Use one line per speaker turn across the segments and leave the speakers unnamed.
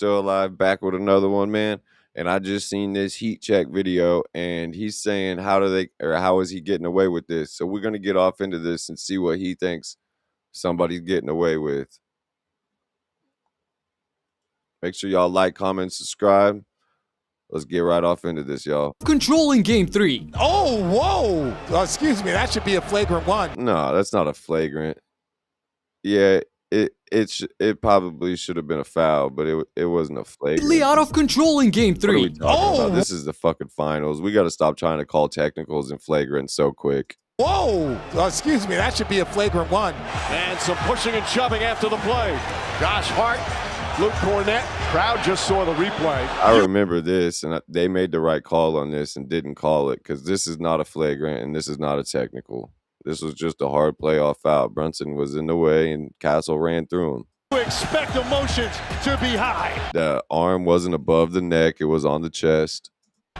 still alive, back with another one, man. And I just seen this heat check video, and he's saying how is he getting away with this? So we're gonna get off into this and see what he thinks somebody's getting away with. Make sure y'all like, comment, subscribe. Let's get right off into this, y'all.
Controlling game 3.
Oh, whoa! Excuse me, that should be a flagrant one.
No, that's not a flagrant. Yeah, it probably should have been a foul, but it wasn't a flagrant.
Out of control in game
What are we
3.
talking about? This is the fucking finals. We got to stop trying to call technicals and flagrant so quick.
Whoa! Excuse me, that should be a flagrant one.
And some pushing and shoving after the play. Josh Hart, Luke Cornett, crowd just saw the replay.
I remember this, and they made the right call on this and didn't call it, because this is not a flagrant and this is not a technical. This was just a hard playoff foul. Brunson was in the way, and Castle ran through him.
You expect emotions to be high.
The arm wasn't above the neck. It was on the chest.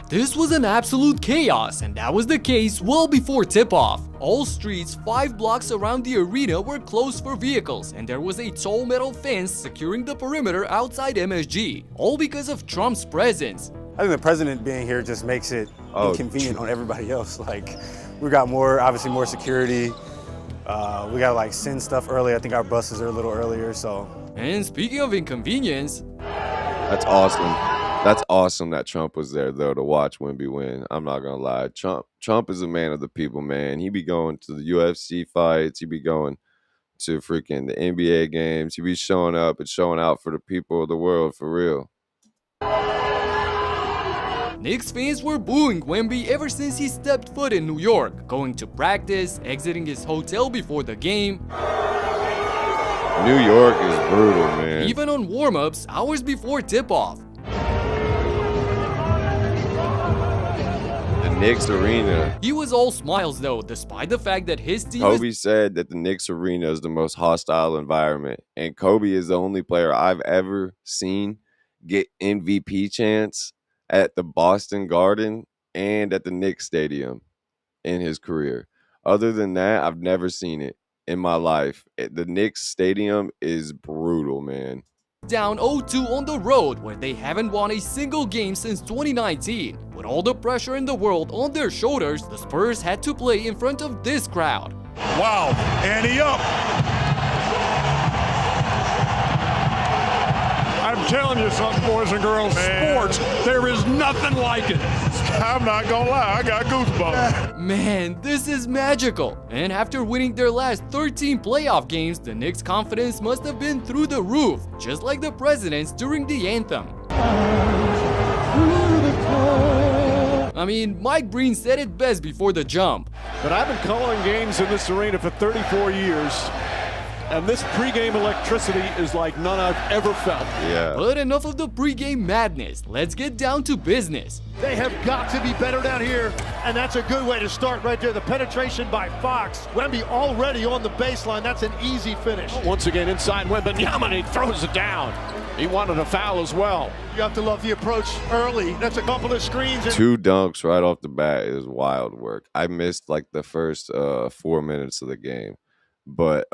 This was an absolute chaos, and that was the case well before tip-off. All streets 5 blocks around the arena were closed for vehicles, and there was a tall metal fence securing the perimeter outside MSG, all because of Trump's presence.
I think the president being here just makes it inconvenient on everybody else. Like, we got obviously more security. We got to send stuff early. I think our buses are a little earlier, so.
And speaking of inconvenience,
that's awesome. That's awesome that Trump was there, though, to watch Wemby win. I'm not going to lie. Trump is a man of the people, man. He be going to the UFC fights. He be going to freaking the NBA games. He be showing up and showing out for the people of the world, for real.
Knicks fans were booing Wemby ever since he stepped foot in New York, going to practice, exiting his hotel before the game.
New York is brutal, man.
Even on warm-ups, hours before tip-off.
Knicks Arena.
He was all smiles though, despite the fact that his team
Kobe said that the Knicks Arena is the most hostile environment, and Kobe is the only player I've ever seen get MVP chance at the Boston Garden and at the Knicks Stadium in his career. Other than that, I've never seen it in my life. The Knicks Stadium is brutal, man.
Down 0-2 on the road, where they haven't won a single game since 2019. With all the pressure in the world on their shoulders, the Spurs had to play in front of this crowd.
Wow, ante up. I'm telling you something, boys and girls, sports, there is nothing like it. I'm not gonna lie, I got goosebumps.
Man, this is magical. And after winning their last 13 playoff games, the Knicks' confidence must have been through the roof, just like the president's during the anthem. I mean, Mike Breen said it best before the jump.
But I've been calling games in this arena for 34 years. And this pregame electricity is like none I've ever felt.
Yeah.
But enough of the pregame madness. Let's get down to business.
They have got to be better down here, and that's a good way to start right there. The penetration by Fox. Wemby already on the baseline. That's an easy finish.
Once again inside Wembanyama, and he throws it down. He wanted a foul as well.
You have to love the approach early. That's a couple of screens.
2 dunks right off the bat is wild work. I missed the first 4 minutes of the game. But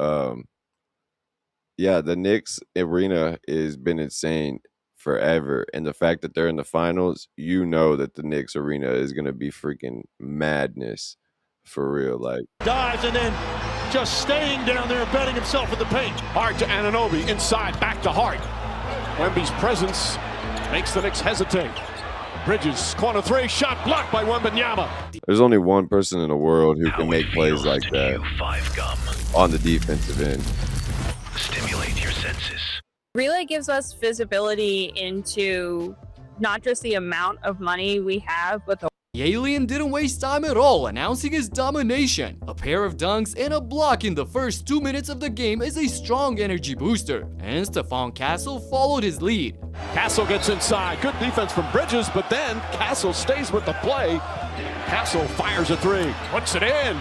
yeah, the Knicks Arena has been insane forever. And the fact that they're in the finals, you know that the Knicks Arena is going to be freaking madness for real.
Dives and then just staying down there and betting himself in the paint.
Hart to Anunoby, inside, back to Hart. Wemby's presence makes the Knicks hesitate. Bridges, corner 3, shot blocked by Wembanyama.
There's only one person in the world who can make plays like that on the defensive end.
Stimulate your senses.
Relay gives us visibility into not just the amount of money we have, but the
Alien didn't waste time at all announcing his domination. A pair of dunks and a block in the first 2 minutes of the game is a strong energy booster, and Stephon Castle followed his lead.
Castle gets inside. Good defense from Bridges, but then Castle stays with the play. Castle fires a 3, puts it in.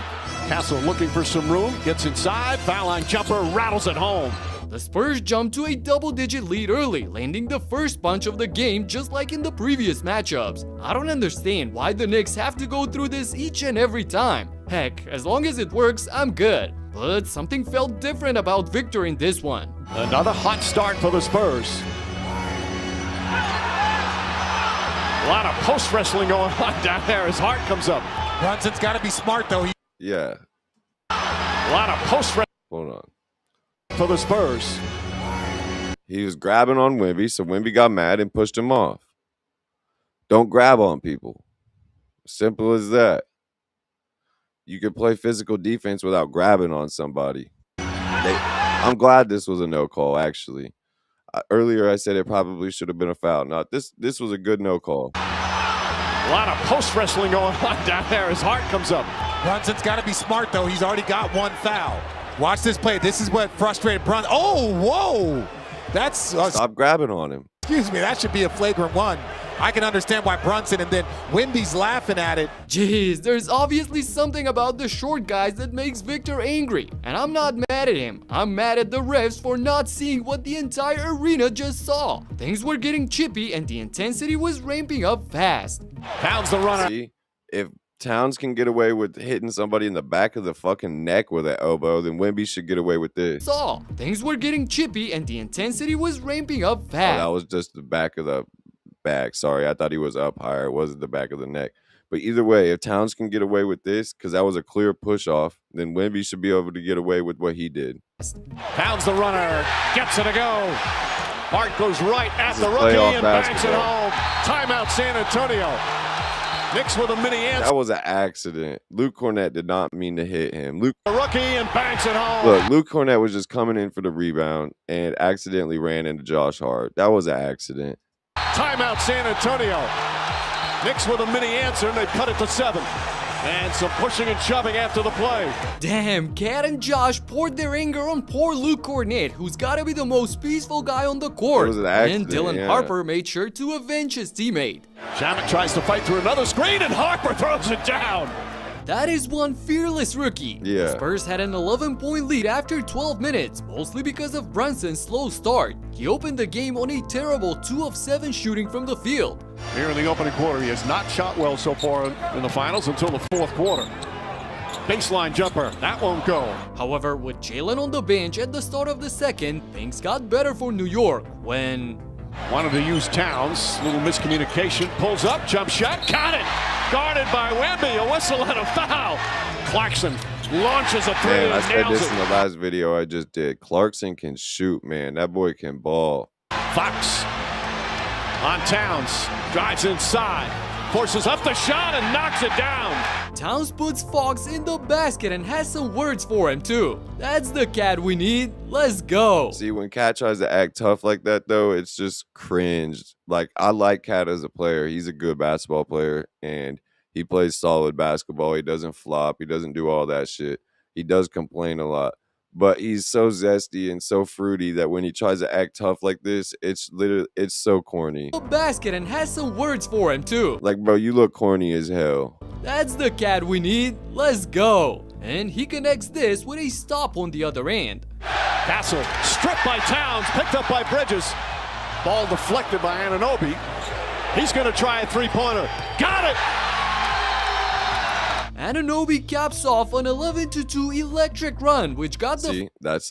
Castle looking for some room, gets inside, foul line jumper, rattles it home.
The Spurs jumped to a double-digit lead early, landing the first punch of the game just like in the previous matchups. I don't understand why the Knicks have to go through this each and every time. Heck, as long as it works, I'm good. But something felt different about Victor in this one.
Another hot start for the Spurs. A lot of post wrestling going on down there as Hart comes up.
Brunson's got to be smart, though.
Yeah.
A lot of post wrestling.
Hold on.
For the Spurs.
He was grabbing on Wemby, so Wemby got mad and pushed him off. Don't grab on people. Simple as that. You can play physical defense without grabbing on somebody. I'm glad this was a no call, actually. Earlier I said it probably should have been a foul. No, this was a good no call.
A lot of post wrestling going on down there as Hart comes up.
Brunson's got to be smart, though. He's already got one foul. Watch this play. This is what frustrated Brunson. Oh, whoa. That's
stop grabbing on him.
Excuse me, that should be a flagrant one. I can understand why Brunson and then Wemby's laughing at it.
Jeez, there's obviously something about the short guys that makes Victor angry. And I'm not mad at him. I'm mad at the refs for not seeing what the entire arena just saw. Things were getting chippy and the intensity was ramping up fast.
Pounds the runner.
See, if Towns can get away with hitting somebody in the back of the fucking neck with an elbow, then Wemby should get away with this.
Things were getting chippy and the intensity was ramping up fast.
Oh, that was just the back of the back. Sorry, I thought he was up higher. It wasn't the back of the neck. But either way, if Towns can get away with this, because that was a clear push off, then Wemby should be able to get away with what he did.
Pounds the runner, gets it to go. Hart goes right at the rookie and bangs it home. Timeout San Antonio. Knicks with a mini answer.
That was an accident. Luke Cornett did not mean to hit him.
The rookie and bangs it home.
Look, Luke Cornett was just coming in for the rebound and accidentally ran into Josh Hart. That was an accident.
Timeout San Antonio. Knicks with a mini answer and they cut it to 7. And some pushing and shoving after the play.
Damn, Cat and Josh poured their anger on poor Luke Cornett, who's gotta be the most peaceful guy on the court. And Dylan Harper made sure to avenge his teammate.
Shamet tries to fight through another screen and Harper throws it down.
That is one fearless rookie.
Yeah.
The Spurs had an 11-point lead after 12 minutes, mostly because of Brunson's slow start. He opened the game on a terrible 2 of 7 shooting from the field.
Here in the opening quarter, he has not shot well so far in the finals until the fourth quarter. Baseline jumper, that won't go.
However, with Jalen on the bench at the start of the second, things got better for New York when...
Wanted to use Towns, little miscommunication, pulls up, jump shot, got it! Guarded by Wemby, a whistle and a foul. Clarkson launches a 3
Man, I
and
said
nails
this
it.
in the last video I just did. Clarkson can shoot, man. That boy can ball.
Fox on Towns, drives inside, forces up the shot and knocks it down.
Towns puts Fox in the basket and has some words for him too. That's the Cat we need. Let's go.
See, when Cat tries to act tough like that, though, it's just cringe. Like, I like Cat as a player. He's a good basketball player, and he plays solid basketball. He doesn't flop. He doesn't do all that shit. He does complain a lot. But he's so zesty and so fruity that when he tries to act tough like this, it's so corny.
The basket and has some words for him too.
Like, bro, you look corny as hell.
That's the Cat we need. Let's go. And he connects this with a stop on the other end.
Castle stripped by Towns, picked up by Bridges. Ball deflected by Anunoby. He's going to try a three-pointer. Got it!
Anunoby caps off an 11-2 electric run, which got the...
See,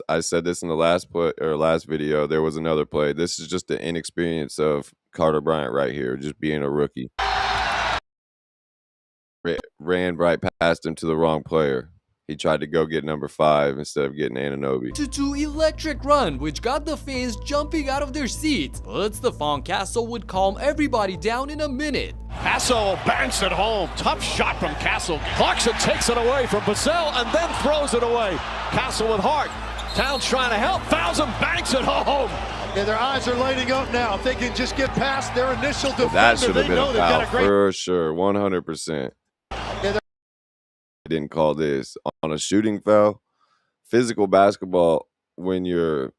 I said this in the last video. There was another play. This is just the inexperience of Carter Bryant right here, just being a rookie. Ran right past him to the wrong player. He tried to go get number 5 instead of getting Anunoby.
2 electric run, which got the fans jumping out of their seats. But Stephon Castle would calm everybody down in a minute.
Castle banks it home. Tough shot from Castle. Clarkson takes it away from Vassell and then throws it away. Castle with Hart. Towns trying to help. Fouls him, banks it home.
Yeah, their eyes are lighting up now. If they can just get past their initial defender,
That should have
they
been
know
a
they've got
foul
a great...
for sure, 100%. Didn't call this on a shooting foul. Physical basketball, when you're,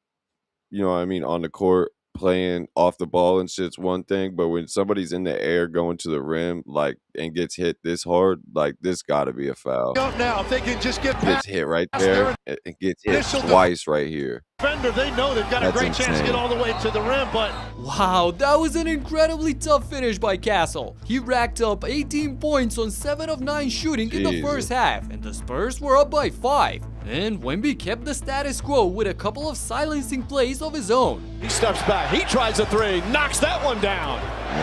you know what I mean, on the court playing off the ball and shit's one thing, but when somebody's in the air going to the rim, like, and gets hit this hard, like, this gotta be a foul.
Now, if they can just get
Gets
past
hit right there. It gets hit twice right here.
defender, they know they've got a great chance to get all the way to the rim, but...
Wow, that was an incredibly tough finish by Castle. He racked up 18 points on 7 of 9 shooting in the first half, and the Spurs were up by 5. Then Wemby kept the status quo with a couple of silencing plays of his own.
He steps back. He tries a 3. Knocks that one down.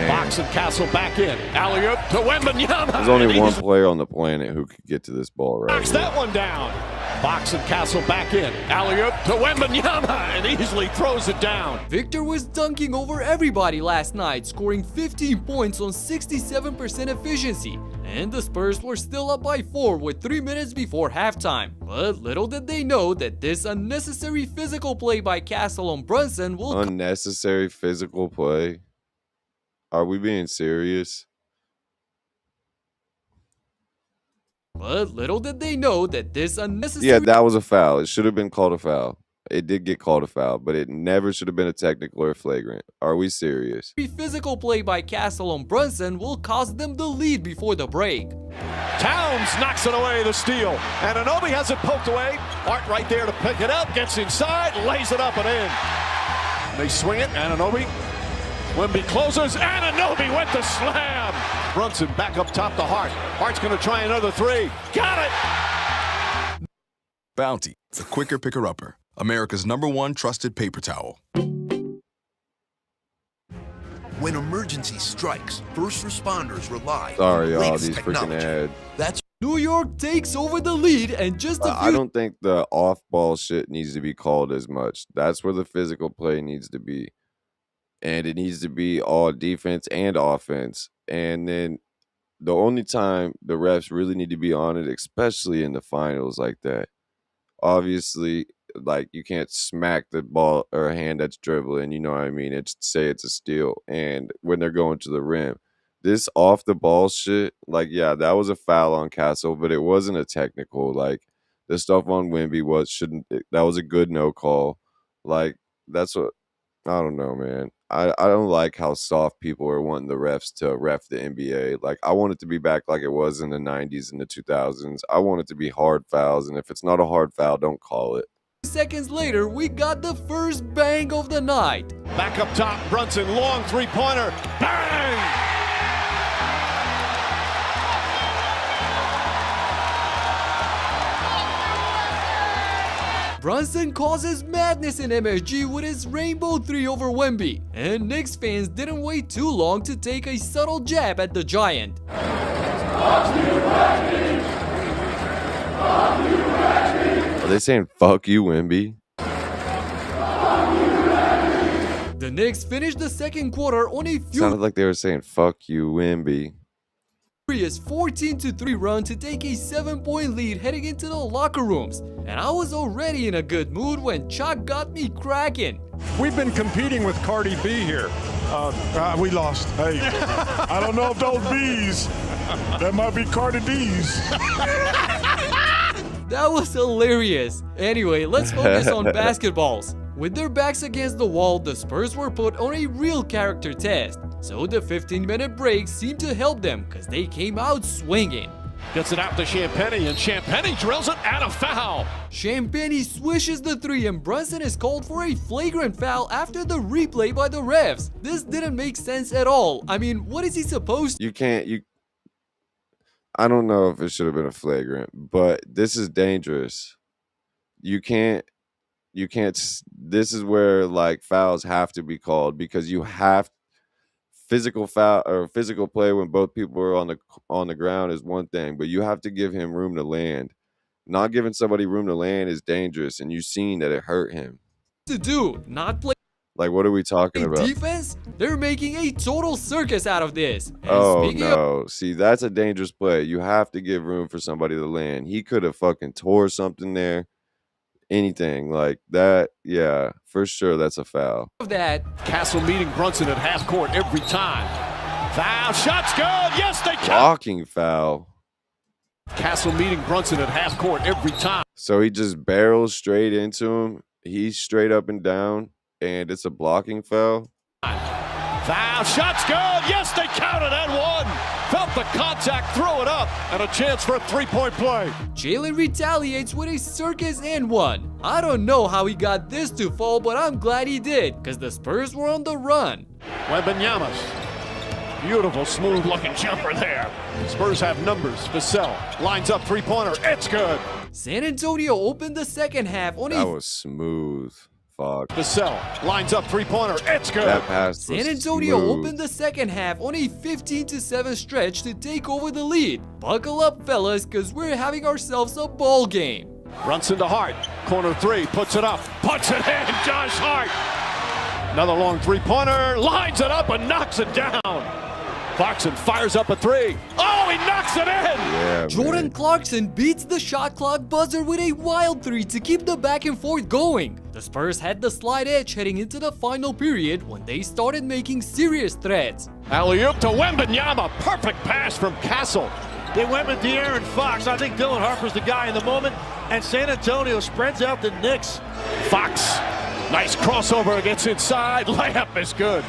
Fox and Castle back in. Alley-oop to Wembanyama.
There's only one player on the planet who could get to this ball right
Knocks
here.
that one down. Fox and Castle back in. Alley-oop to Wembanyama and easily throws it down.
Victor was dunking over everybody last night, scoring 15 points on 67% efficiency. And the Spurs were still up by 4 with 3 minutes before halftime. But little did they know that this unnecessary physical play by Castle on Brunson will...
Unnecessary physical play? Are we being serious?
But little did they know that this unnecessary...
Yeah, that was a foul. It should have been called a foul. It did get called a foul, but it never should have been a technical or flagrant. Are we serious?
Physical play by Castle on Brunson will cost them the lead before the break.
Towns knocks it away, the steal. And Anunoby has it poked away. Art right there to pick it up, gets inside, lays it up and in. They swing it, Anunoby. Wemby closes, Anunoby with the slam. Brunson back up top to Hart. Hart's gonna try another three. Got it!
Bounty, the quicker picker-upper. America's #1 trusted paper towel.
When emergency strikes, first responders rely
Sorry,
on the
y'all,
latest
these freaking
technology.
ads.
That's
New York takes over the lead and just a few...
I don't think the off-ball shit needs to be called as much. That's where the physical play needs to be. And it needs to be all defense and offense. And then the only time the refs really need to be on it, especially in the finals like that, obviously, like, you can't smack the ball or a hand that's dribbling, you know what I mean? It's say it's a steal. And when they're going to the rim, this off the ball shit, like, yeah, that was a foul on Castle, but it wasn't a technical. Like, the stuff on Wemby that was a good no call. Like, that's what, I don't know, man. I don't like how soft people are wanting the refs to ref the NBA. Like, I want it to be back like it was in the 90s and the 2000s. I want it to be hard fouls, and if it's not a hard foul, don't call it.
Seconds later, we got the first bang of the night.
Back up top, Brunson, long three-pointer. Bang!
Brunson causes madness in MSG with his rainbow 3 over Wemby. And Knicks fans didn't wait too long to take a subtle jab at the Giant.
Are they saying, fuck you, Wemby?
The Knicks finished the second quarter on a
Sounded like they were saying, fuck you, Wemby.
furious 14-3 run to take a 7-point lead heading into the locker rooms. And I was already in a good mood when Chuck got me cracking.
We've been competing with Cardi B here. We lost. Hey, I don't know if those B's, that might be Cardi D's.
That was hilarious. Anyway, let's focus on basketballs. With their backs against the wall, the Spurs were put on a real character test. So the 15-minute break seemed to help them because they came out swinging.
Gets it out to Champagnie, and Champagnie drills it and a foul.
Champagnie swishes the 3 and Brunson is called for a flagrant foul after the replay by the refs. This didn't make sense at all. I mean, what is he supposed to...
I don't know if it should have been a flagrant, but this is dangerous. You can't, this is where, like, fouls have to be called because you have physical foul or physical play when both people are on the ground is one thing, but you have to give him room to land. Not giving somebody room to land is dangerous, and you've seen that it hurt him.
...to do, not play...
Like, what are we talking about?
Defense? They're making a total circus out of this. And
oh, no. See, that's a dangerous play. You have to give room for somebody to land. He could have fucking tore something there. Anything like that. Yeah, for sure, that's a foul.
Castle meeting Brunson at half court every time. Foul, shot's good. Yes, they count.
Blocking foul.
Castle meeting Brunson at half court every time.
So he just barrels straight into him. He's straight up and down. And it's a blocking foul.
Foul, shot's good. Yes, they counted and one. Felt the contact, throw it up, and a chance for a three-point play.
Jalen retaliates with a circus and one. I don't know how he got this to fall, but I'm glad he did, because the Spurs were on the run.
Wembanyama. Beautiful, smooth-looking jumper there. Spurs have numbers. Vassell lines up three-pointer. It's good.
San Antonio opened the second half on
That was smooth. Fuck.
Vassell lines up three-pointer. It's good.
That pass was
San Antonio
smooth.
opened the second half on a 15-7 stretch to take over the lead. Buckle up, fellas, cause we're having ourselves a ball game.
Brunson to Hart. Corner three. Puts it up. Puts it in. Josh Hart. Another long three-pointer. Lines it up and knocks it down. Clarkson fires up a three. Oh, he knocks it in.
Yeah,
Jordan
man.
Clarkson beats the shot clock buzzer with a wild three to keep the back and forth going. The Spurs had the slight edge heading into the final period when they started making serious threats.
Alley-oop to Wembanyama. Perfect pass from Castle.
They went with De'Aaron Fox. I think Dylan Harper's the guy in the moment, and San Antonio spreads out the Knicks.
Fox. Nice crossover. Gets inside. Layup is good.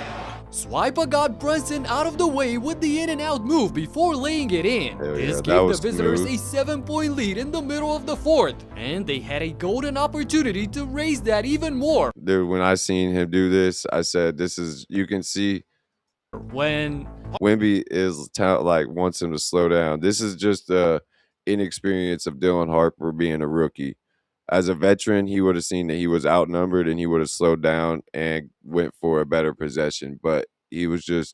Swipa got Brunson out of the way with the in-and-out move before laying it in.
Hell
This
yeah, that
gave the
was
visitors
smooth.
a 7-point lead in the middle of the fourth, and they had a golden opportunity to raise that even more.
Dude, when I seen him do this, I said, "This is." You can see
When
Wemby is like wants him to slow down. This is just the inexperience of Dylan Harper being a rookie. As a veteran, he would have seen that he was outnumbered and he would have slowed down and went for a better possession. But he was just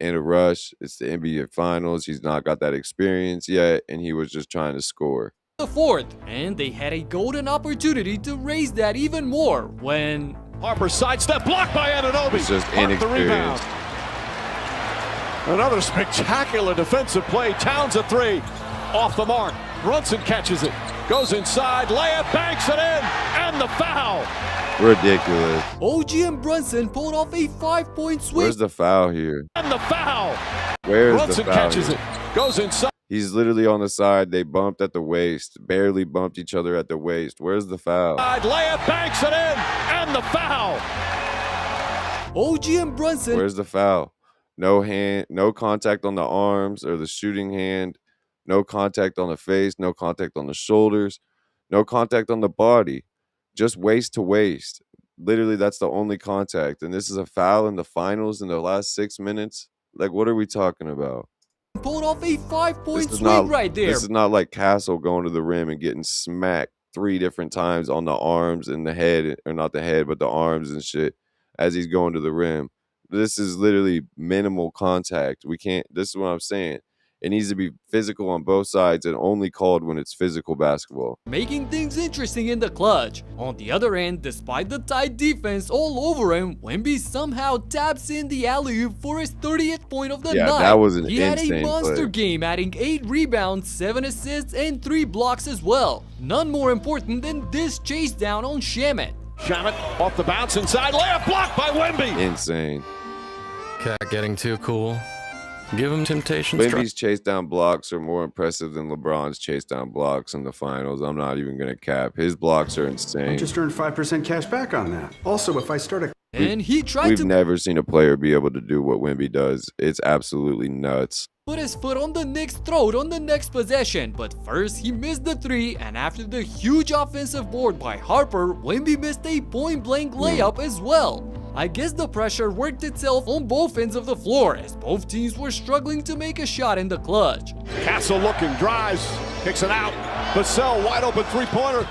in a rush. It's the NBA Finals. He's not got that experience yet, and he was just trying to score.
the fourth, and they had a golden opportunity to raise that even more when
Harper sidestep blocked by Anunoby.
It's just
Hart the rebound.
inexperience.
Another spectacular defensive play. Towns a three. Off the mark. Brunson catches it. Goes inside. Layup. Banks it in. And the foul.
Ridiculous.
OG and Brunson pulled off a 5-point swing.
Where's the foul here?
And the foul.
Where's
Brunson
the foul
catches
here?
it. Goes inside.
He's literally on the side. They bumped at the waist. Barely bumped each other at the waist. Where's the foul?
Layup. Banks it in. And the foul.
OG and Brunson
Where's the foul? No hand, no contact on the arms or the shooting hand, no contact on the face, no contact on the shoulders, no contact on the body, just waist to waist. Literally, that's the only contact. And this is a foul in the finals in the last 6 minutes. Like, what are we talking about?
pulled off a 5-point
This is
swing right there.
This is not like Castle going to the rim and getting smacked 3 different times on the arms and the head, or not the head, but the arms and shit as he's going to the rim. This is literally minimal contact. We can't. This is what I'm saying. It needs to be physical on both sides and only called when it's physical basketball.
Making things interesting in the clutch. On the other end, despite the tight defense all over him, Wemby somehow taps in the alley-oop for his 30th point of the
Yeah,
night.
that was an
He had a
insane
monster
play.
game, adding 8 rebounds, 7 assists, and 3 blocks as well. None more important than this chase down on Shamet.
Shamet off the bounce inside. Layup blocked by Wemby.
Insane.
Cat getting too cool. Give him temptations.
Wemby's chase down blocks are more impressive than LeBron's chase down blocks in the finals. I'm not even going to cap. His blocks are insane.
Just earned 5% cash back on that. Also, if I start a
And he tried
We've
to
never seen a player be able to do what Wemby does. It's absolutely nuts.
put his foot on the Knicks' throat on the next possession, but first he missed the 3, and after the huge offensive board by Harper, Wemby missed a point-blank layup as well. I guess the pressure worked itself on both ends of the floor as both teams were struggling to make a shot in the clutch.
Castle looking, drives, kicks it out. Vassell wide open three-pointer.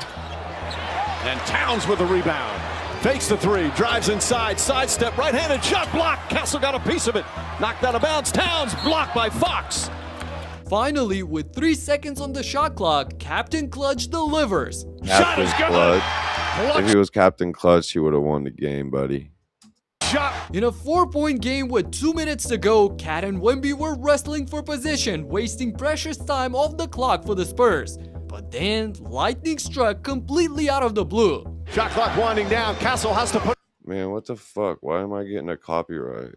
And Towns with the rebound. Fakes the 3, drives inside, sidestep, right-handed shot blocked. Castle got a piece of it. Knocked out of bounds. Towns blocked by Fox.
Finally, with 3 seconds on the shot clock, Captain Clutch delivers.
Shot is
Captain
good.
Clutch. If he was Captain Clutch, he would have won the game, buddy.
Shot.
In a 4-point game with 2 minutes to go, Cat and Wemby were wrestling for position, wasting precious time off the clock for the Spurs. But then, lightning struck completely out of the blue.
Shot clock winding down. Castle has to put.
Man, what the fuck? Why am I getting a copyright?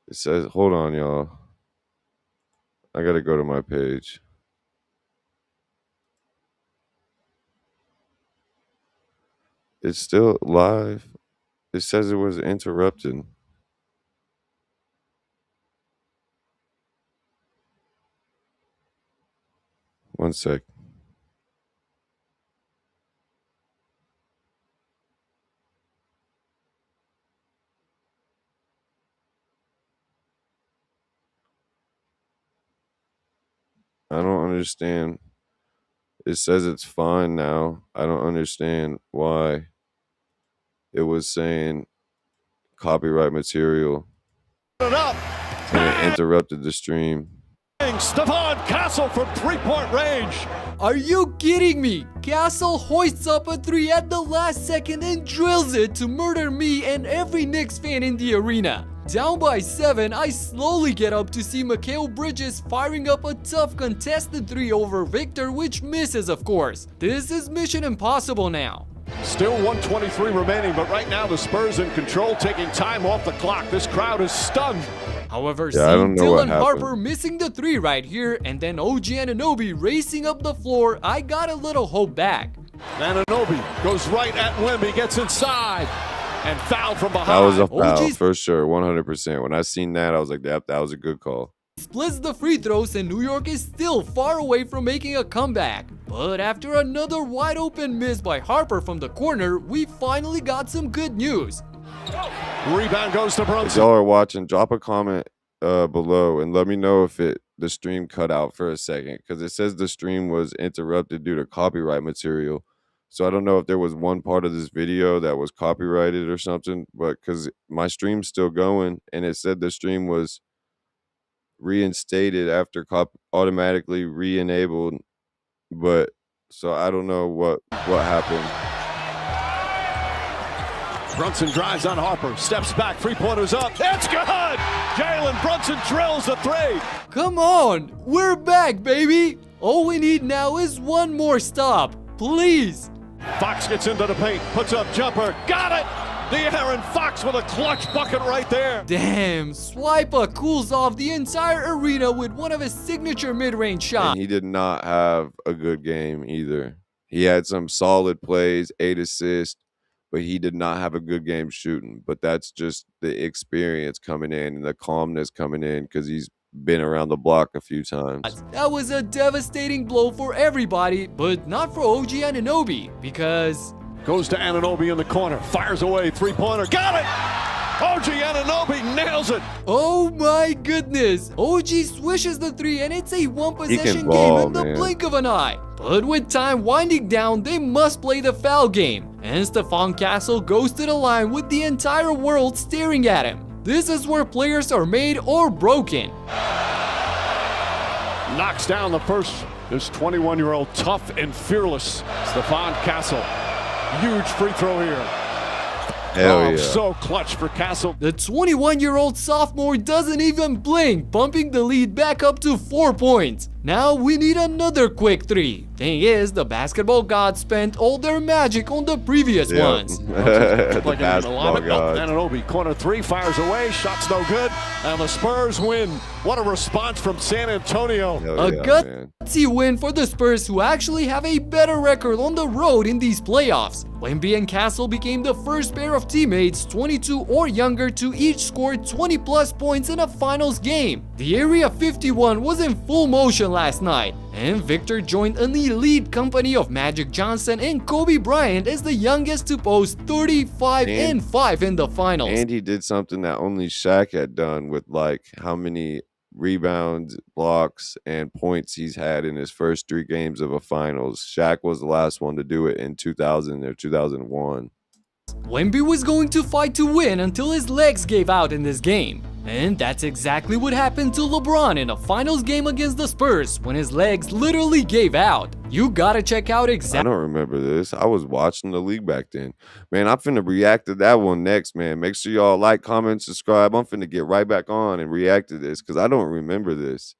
It says, hold on, y'all. I gotta go to my page. It's still live. It says it was interrupted. One sec. I don't understand. it says it's fine now. I don't understand why it was saying copyright material and it interrupted the stream.
Stephon Castle from three-point range.
Are you kidding me? Castle hoists up a three at the last second and drills it to murder me and every Knicks fan in the arena. Down by 7, I slowly get up to see Mikal Bridges firing up a tough contested three over Victor, which misses, of course. This is mission impossible now.
Still 1:23 remaining, but right now the Spurs in control, taking time off the clock. This crowd is stunned.
However,
Yeah,
seeing Dylan Harper missing the three right here and then OG Anunoby racing up the floor, I got a little hope back.
Anunoby goes right at Wemby, gets inside, and fouled from behind.
That was a foul for sure, 100%. When I seen that, I was like, yep, that was a good call.
Splits the free throws and New York is still far away from making a comeback. But after another wide open miss by Harper from the corner, we finally got some good news.
Rebound goes to Brunson.
If y'all are watching, drop a comment below and let me know if the stream cut out for a second, because it says the stream was interrupted due to copyright material. So I don't know if there was one part of this video that was copyrighted or something, but because my stream's still going and it said the stream was reinstated after automatically re-enabled, but so I don't know what happened.
Brunson drives on Harper, steps back, three-pointers up, it's good! Jalen Brunson drills the three!
Come on, we're back, baby! All we need now is one more stop, please!
Fox gets into the paint, puts up jumper, got it! De'Aaron Fox with a clutch bucket right there.
Damn, Swipa cools off the entire arena with one of his signature mid-range shots.
And he did not have a good game either. He had some solid plays, 8 assists, but he did not have a good game shooting. But that's just the experience coming in and the calmness coming in because he's been around the block a few times.
That was a devastating blow for everybody, but not for OG Anunoby, because...
Goes to Anunoby in the corner, fires away, three-pointer, got it! OG Anunoby nails it!
Oh my goodness! OG swishes the three and it's a one-possession
ball,
game in the
man.
blink of an eye. But with time winding down, they must play the foul game. And Stephon Castle goes to the line with the entire world staring at him. This is where players are made or broken.
Knocks down the first. This 21-year-old tough and fearless Stephon Castle. Huge free throw here.
Hell yeah.
So clutch for Castle.
The 21-year-old sophomore doesn't even blink, bumping the lead back up to 4 points. Now we need another quick three. Thing is, the basketball gods spent all their magic on the previous ones.
The basketball god.
Anunoby, corner three, fires away, shot's no good, and the Spurs win. What a response from San Antonio.
A gutsy win for the Spurs, who actually have a better record on the road in these playoffs. Wemby and Castle became the first pair of teammates 22 or younger to each score 20+ points in a finals game. The Area 51 was in full motion last night, and Victor joined an elite company of Magic Johnson and Kobe Bryant as the youngest to post 35-5 in the finals.
And he did something that only Shaq had done with like how many rebounds, blocks, and points he's had in his first 3 games of a finals. Shaq was the last one to do it in 2000 or 2001.
Wemby was going to fight to win until his legs gave out in this game. And that's exactly what happened to LeBron in a finals game against the Spurs when his legs literally gave out. You gotta check out
I
exactly.
don't remember this. I was watching the league back then. Man, I'm finna react to that one next, man. Make sure y'all like, comment, subscribe. I'm finna get right back on and react to this because I don't remember this.